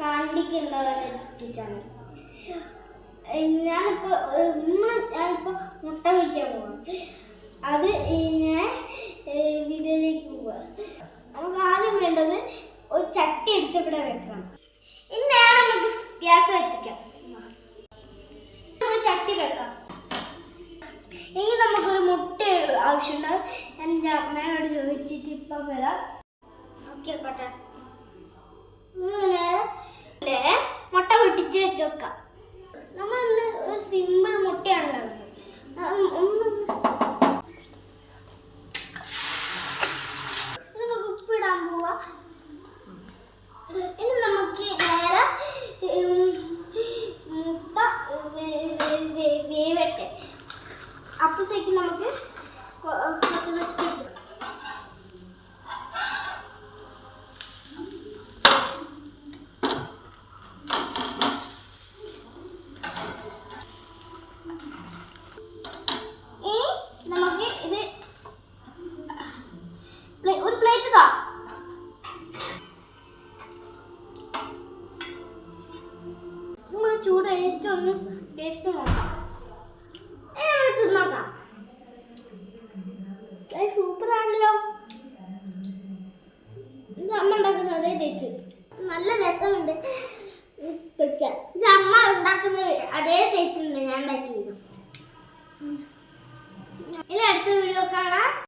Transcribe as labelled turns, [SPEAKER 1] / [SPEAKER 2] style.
[SPEAKER 1] കാണിക്കുന്നുണ്ട് ചാനൽ. ഞാനിപ്പോ മുട്ട പൊരിക്കാൻ പോവാം. അത് ഞാൻ വീഡിയോയിലേക്ക് പോവാ. നമുക്ക് ആദ്യം വേണ്ടത് ഒരു ചട്ടി എടുത്ത് ഇവിടെ വെക്കണം. ഇനി നേരെ നമുക്ക് ഗ്യാസ് കത്തിക്കാം. ചട്ടി വെക്കാം. ഇനി നമുക്കൊരു മുട്ട ആവശ്യമുണ്ട്. എൻ്റെ അമ്മയോട് ചോദിച്ചിട്ട് ഇപ്പം വരാം. ഓക്കെ കോട്ടെ. നേരെ മുട്ട പൊട്ടിച്ച് വെച്ച് വെക്കാം. നമ്മളിന്ന് ഒരു സിമ്പിൾ മുട്ടയാണ് നമുക്ക് ഉപ്പിടാൻ പോവാ. ഇനി നമുക്ക് നേരെ മുട്ട വേവട്ടെ. അപ്പോഴത്തേക്ക് നമുക്ക് ഒരു പ്ലേറ്റ് താ. നമ്മൾ ചൂട് ഏറ്റവും ടേസ്റ്റ് നോക്കാം. തിന്നോക്കാം. സൂപ്പർ ആണല്ലോ. ഇത് അമ്മ ഉണ്ടാക്കുന്ന അതേ ടേസ്റ്റ്. നല്ല രസമുണ്ട് കഴിക്കാൻ. ഇത് അമ്മ ഉണ്ടാക്കുന്ന അതേ ടേസ്റ്റ് ഉണ്ട് ഞാൻ ഉണ്ടാക്കിയത്. ഇനി അടുത്ത വീഡിയോ കാണാം.